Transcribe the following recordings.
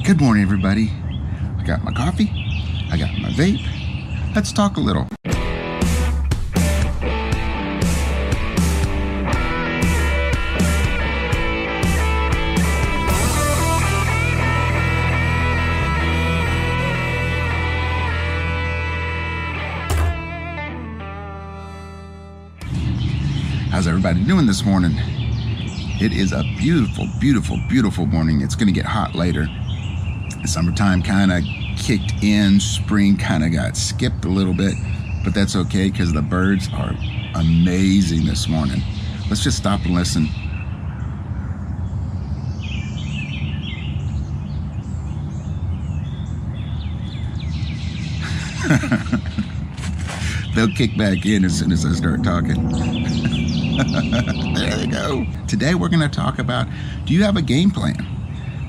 Good morning, everybody. I got my coffee. I got my vape. Let's talk a little. How's everybody doing this morning? It is a beautiful, beautiful, beautiful morning. It's going to get hot later. Summertime kind of kicked in. Spring kind of got skipped a little bit, but that's okay because the birds are amazing this morning. Let's just stop and listen. They'll kick back in as soon as I start talking. There they go. Today we're going to talk about, do you have a game plan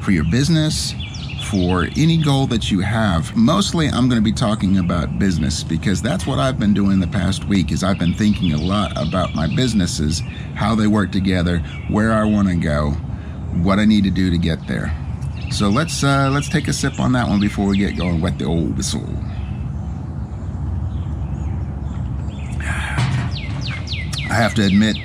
for your business, for any goal that you have? Mostly I'm going to be talking about business because that's what I've been doing the past week. Is I've been thinking a lot about my businesses, how they work together, where I want to go, what I need to do to get there. So let's take a sip on that one before we get going. Wet the old whistle. I have to admit,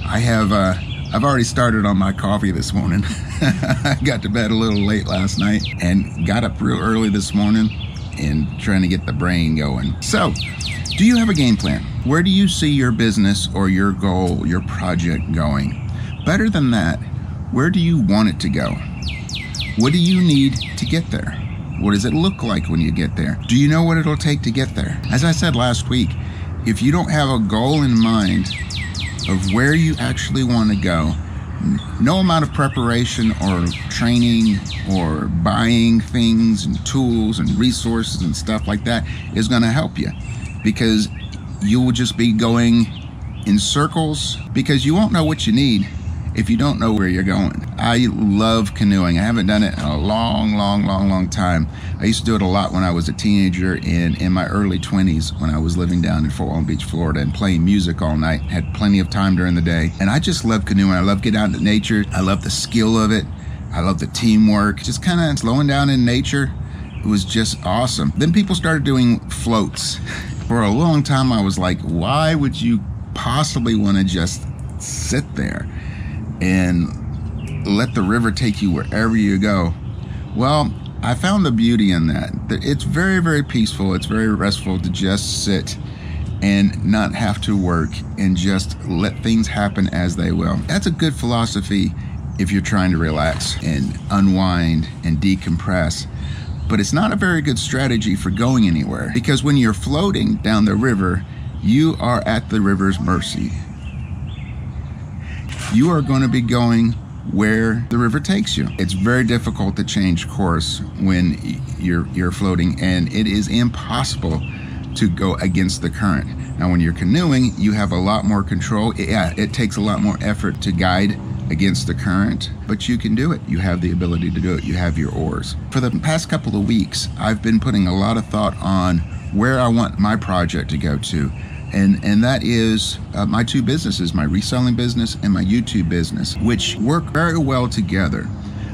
I've already started on my coffee this morning. I got to bed a little late last night and got up real early this morning and trying to get the brain going. So, do you have a game plan? Where do you see your business or your goal, your project going? Better than that, where do you want it to go? What do you need to get there? What does it look like when you get there? Do you know what it'll take to get there? As I said last week, if you don't have a goal in mind of where you actually want to go, no amount of preparation or training or buying things and tools and resources and stuff like that is going to help you, because you will just be going in circles because you won't know what you need if you don't know where you're going. I love canoeing. I haven't done it in a long time. I used to do it a lot when I was a teenager and in my early 20s when I was living down in Fort Walton Beach, Florida, and playing music all night. Had plenty of time during the day. And I just love canoeing. I love getting out into nature. I love the skill of it. I love the teamwork. Just kind of slowing down in nature. It was just awesome. Then people started doing floats. For a long time, I was like, why would you possibly want to just sit there and let the river take you wherever you go? Well, I found the beauty in that. It's very, very peaceful. It's very restful to just sit and not have to work and just let things happen as they will. That's a good philosophy if you're trying to relax and unwind and decompress. But it's not a very good strategy for going anywhere, because when you're floating down the river, you are at the river's mercy. You are going to be going where the river takes you. It's very difficult to change course when you're floating, and it is impossible to go against the current. Now, when you're canoeing, you have a lot more control. Yeah, it takes a lot more effort to guide against the current, but you can do it. You have the ability to do it. You have your oars. For the past couple of weeks, I've been putting a lot of thought on where I want my project to go to. And that is my two businesses, my reselling business and my YouTube business, which work very well together.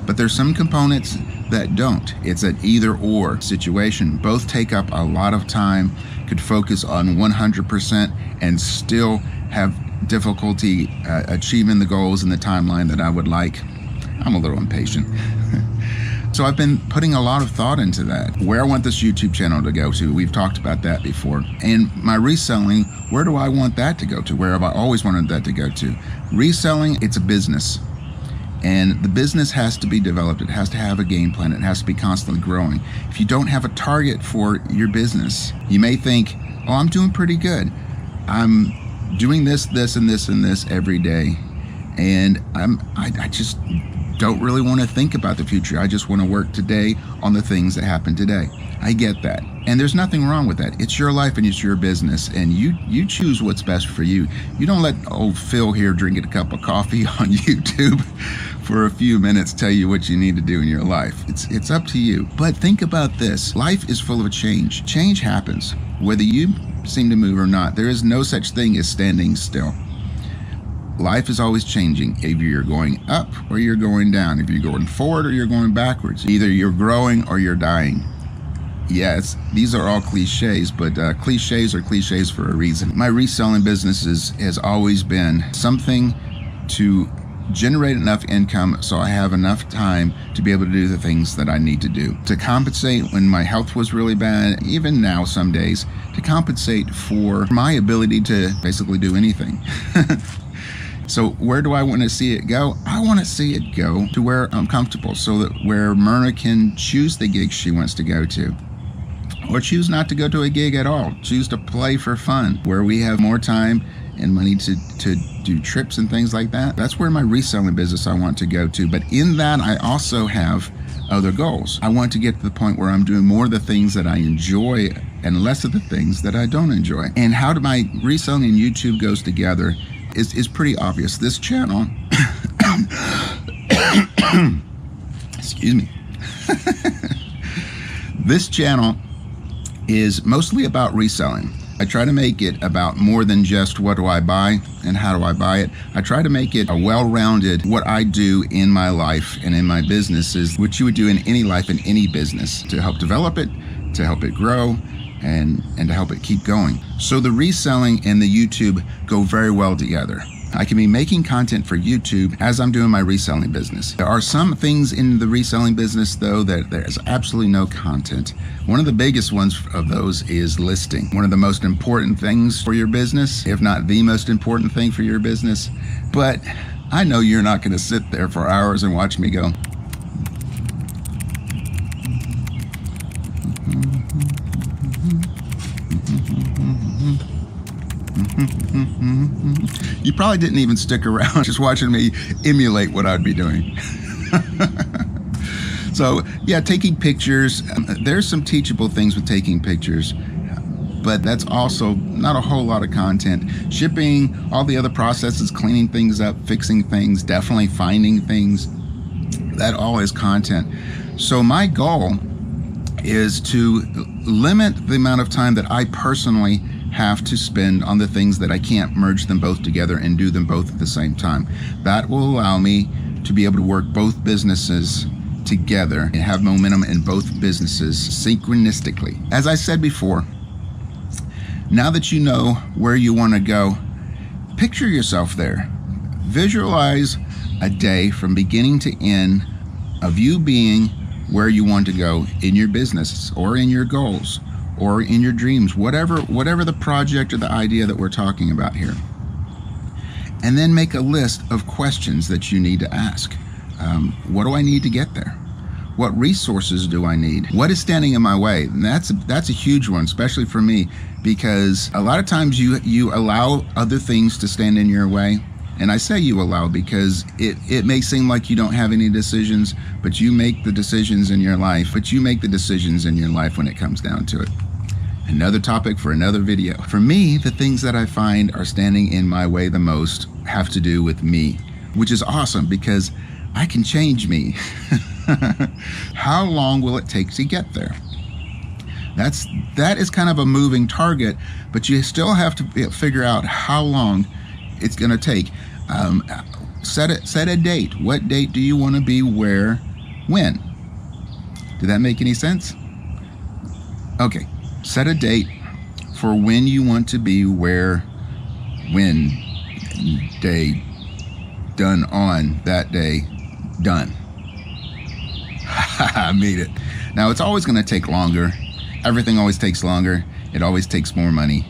But there's some components that don't. It's an either or situation. Both take up a lot of time, could focus on 100% and still have difficulty achieving the goals in the timeline that I would like. I'm a little impatient. So I've been putting a lot of thought into that. Where I want this YouTube channel to go to, we've talked about that before. And my reselling, where do I want that to go to? Where have I always wanted that to go to? Reselling, it's a business. And the business has to be developed. It has to have a game plan. It has to be constantly growing. If you don't have a target for your business, you may think, oh, I'm doing pretty good. I'm doing this, and this every day. And I just don't really want to think about the future. I just want to work today on the things that happen today. I get that. And there's nothing wrong with that. It's your life and it's your business, and you choose what's best for you. You don't let old Phil here drinking a cup of coffee on YouTube for a few minutes tell you what you need to do in your life. It's up to you. But think about this. Life is full of change. Change happens, whether you seem to move or not. There is no such thing as standing still. Life is always changing. Either you're going up or you're going down. If you're going forward or you're going backwards. Either you're growing or you're dying. Yes, these are all cliches, but cliches are cliches for a reason. My reselling business has always been something to generate enough income so I have enough time to be able to do the things that I need to do. To compensate when my health was really bad, even now some days, to compensate for my ability to basically do anything. So where do I want to see it go? I want to see it go to where I'm comfortable, so that where Myrna can choose the gig she wants to go to. Or choose not to go to a gig at all. Choose to play for fun, where we have more time and money to do trips and things like that. That's where my reselling business I want to go to. But in that, I also have other goals. I want to get to the point where I'm doing more of the things that I enjoy and less of the things that I don't enjoy. And how my reselling and YouTube goes together is pretty obvious. This channel, excuse me, this channel is mostly about reselling. I try to make it about more than just what do I buy and how do I buy it. I try to make it a well-rounded what I do in my life and in my business is what you would do in any life and any business to help develop it, to help it grow, and to help it keep going. So the reselling and the YouTube go very well together. I can be making content for YouTube as I'm doing my reselling business. There are some things in the reselling business, though, that there's absolutely no content. One of the biggest ones of those is listing. One of the most important things for your business, if not the most important thing for your business. But I know you're not going to sit there for hours and watch me go. You probably didn't even stick around just watching me emulate what I'd be doing. So yeah, taking pictures, there's some teachable things with taking pictures, but that's also not a whole lot of content. Shipping, all the other processes, cleaning things up, fixing things, definitely finding things, that all is content. So my goal is to limit the amount of time that I personally have to spend on the things that I can't merge them both together and do them both at the same time. That will allow me to be able to work both businesses together and have momentum in both businesses synchronistically. As I said before, now that you know where you want to go, picture yourself there. Visualize a day from beginning to end of you being where you want to go in your business or in your goals or in your dreams, whatever the project or the idea that we're talking about here. And then make a list of questions that you need to ask. What do I need to get there? What resources do I need? What is standing in my way? And that's a huge one, especially for me, because a lot of times you allow other things to stand in your way. And I say you allow because it may seem like you don't have any decisions, but you make the decisions in your life. But you make the decisions in your life when it comes down to it. Another topic for another video. For me, the things that I find are standing in my way the most have to do with me, which is awesome because I can change me. How long will it take to get there? That is kind of a moving target, but you still have to figure out how long it's going to take. Set a date. What date do you want to be where, when? Did that make any sense? Okay. Set a date for when you want to be where, when, day, done on, that day, done. I made it. Now, it's always going to take longer. Everything always takes longer. It always takes more money.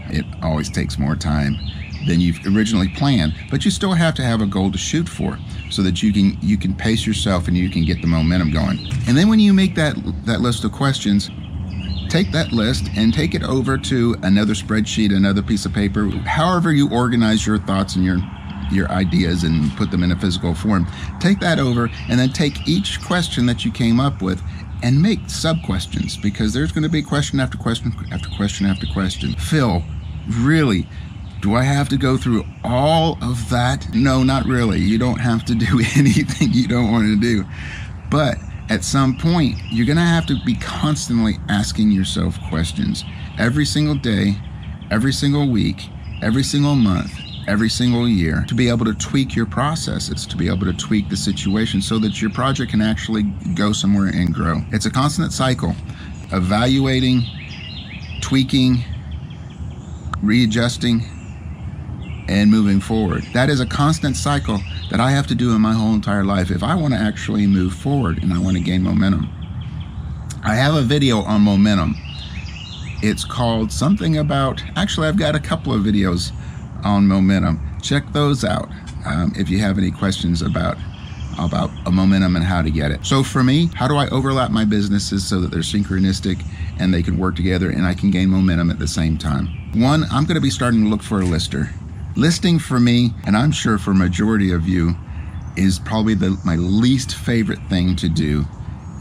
It always takes more time than you've originally planned, but you still have to have a goal to shoot for so that you can pace yourself and you can get the momentum going. And then when you make that list of questions, take that list and take it over to another spreadsheet, another piece of paper, however you organize your thoughts and your ideas and put them in a physical form. Take that over and then take each question that you came up with and make sub-questions, because there's going to be question after question after question after question. Phil, really, do I have to go through all of that? No, not really. You don't have to do anything you don't want to do. But at some point, you're going to have to be constantly asking yourself questions every single day, every single week, every single month, every single year to be able to tweak your processes, to be able to tweak the situation so that your project can actually go somewhere and grow. It's a constant cycle, evaluating, tweaking, readjusting, and moving forward. That is a constant cycle that I have to do in my whole entire life if I want to actually move forward and I want to gain momentum. I have a video on momentum. It's called something about, actually I've got a couple of videos on momentum. Check those out if you have any questions about a momentum and how to get it. So for me, how do I overlap my businesses so that they're synchronistic and they can work together and I can gain momentum at the same time? One, I'm going to be starting to look for a lister. Listing for me, and I'm sure for a majority of you, is probably my least favorite thing to do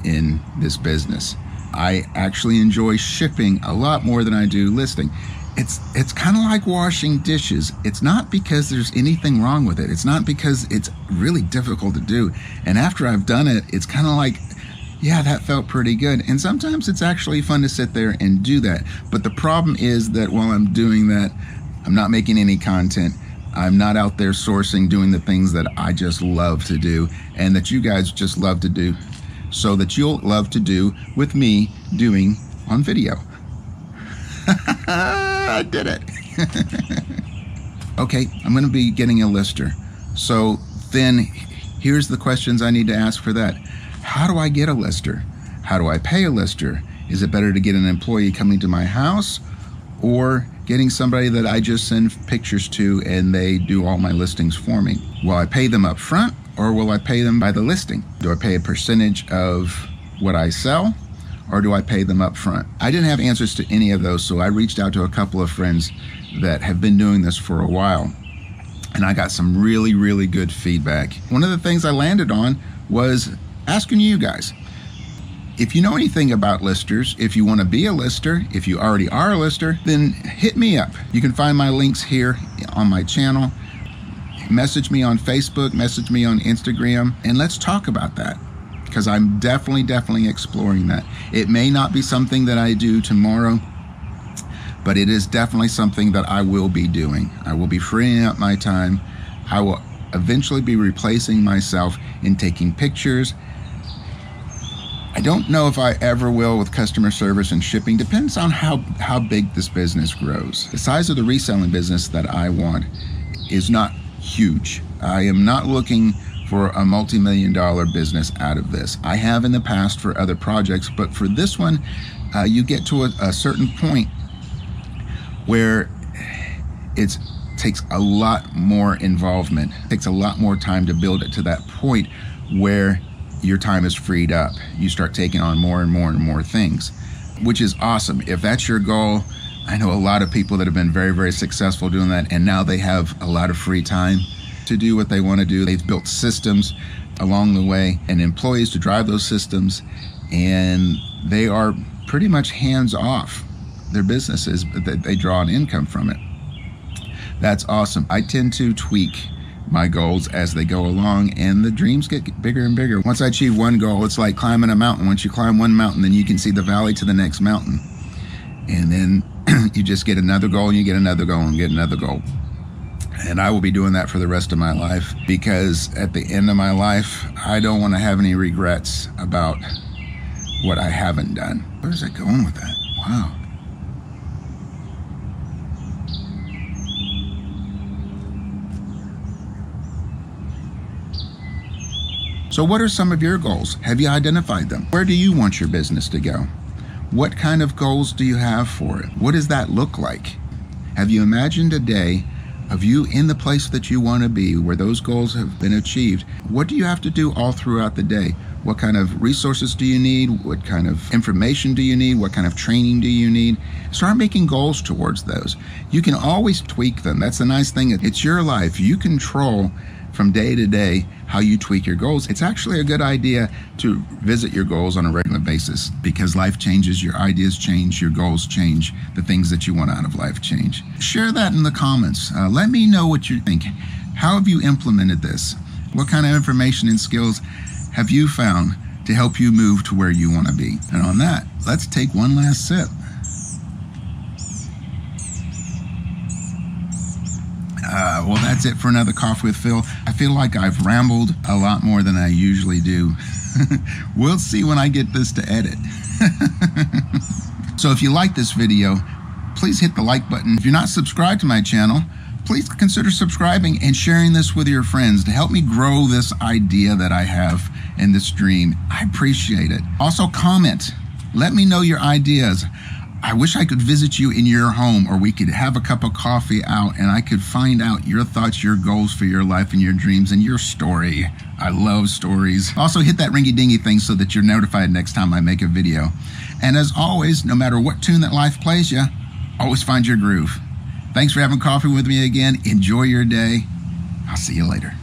in this business. I actually enjoy shipping a lot more than I do listing. It's kind of like washing dishes. It's not because there's anything wrong with it. It's not because it's really difficult to do. And after I've done it, it's kind of like, yeah, that felt pretty good. And sometimes it's actually fun to sit there and do that. But the problem is that while I'm doing that, I'm not making any content. I'm not out there sourcing, doing the things that I just love to do and that you guys just love to do, so that you'll love to do with me doing on video. I did it. Okay, I'm going to be getting a lister. So then here's the questions I need to ask for that. How do I get a lister? How do I pay a lister? Is it better to get an employee coming to my house or getting somebody that I just send pictures to and they do all my listings for me? Will I pay them up front or will I pay them by the listing? Do I pay a percentage of what I sell or do I pay them up front? I didn't have answers to any of those, so I reached out to a couple of friends that have been doing this for a while and I got some really, really good feedback. One of the things I landed on was asking you guys, if you know anything about listers, if you want to be a lister, if you already are a lister, then hit me up. You can find my links here on my channel. Message me on Facebook, message me on Instagram, and let's talk about that because I'm definitely exploring that. It may not be something that I do tomorrow, but it is definitely something that I will be doing. I will be freeing up my time. I will eventually be replacing myself in taking pictures. I don't know if I ever will with customer service and shipping. Depends on how big this business grows. The size of the reselling business that I want is not huge. I am not looking for a multi-million-dollar business out of this. I have in the past for other projects, but for this one, you get to a certain point where it takes a lot more involvement. It takes a lot more time to build it to that point where your time is freed up. You start taking on more and more things, which is awesome. If that's your goal, I know a lot of people that have been very successful doing that, and now they have a lot of free time to do what they want to do. They've built systems along the way and employees to drive those systems, and they are pretty much hands off their businesses, but they draw an income from it. That's awesome. I tend to tweak my goals as they go along, and the dreams get bigger and bigger. Once I achieve one goal, it's like climbing a mountain. Once you climb one mountain, then you can see the valley to the next mountain. And then you just get another goal, and you get another goal, and get another goal. And I will be doing that for the rest of my life, because at the end of my life, I don't want to have any regrets about what I haven't done. Where is it going with that? Wow. So what are some of your goals? Have you identified them? Where do you want your business to go? What kind of goals do you have for it? What does that look like? Have you imagined a day of you in the place that you want to be, where those goals have been achieved? What do you have to do all throughout the day? What kind of resources do you need? What kind of information do you need? What kind of training do you need? Start making goals towards those. You can always tweak them. That's the nice thing. It's your life. You control from day to day how you tweak your goals. It's actually a good idea to visit your goals on a regular basis, because life changes, your ideas change, your goals change, the things that you want out of life change. Share that in the comments. Let me know what you think. How have you implemented this? What kind of information and skills have you found to help you move to where you want to be? And on that, let's take one last sip. Well, that's it for another Coffee with Phil. I feel like I've rambled a lot more than I usually do. We'll see when I get this to edit. So if you like this video, please hit the like button. If you're not subscribed to my channel, please consider subscribing and sharing this with your friends to help me grow this idea that I have in this dream. I appreciate it. Also comment. Let me know your ideas. I wish I could visit you in your home, or we could have a cup of coffee out and I could find out your thoughts, your goals for your life and your dreams and your story. I love stories. Also hit that ringy dingy thing so that you're notified next time I make a video. And as always, no matter what tune that life plays you, always find your groove. Thanks for having coffee with me again. Enjoy your day. I'll see you later.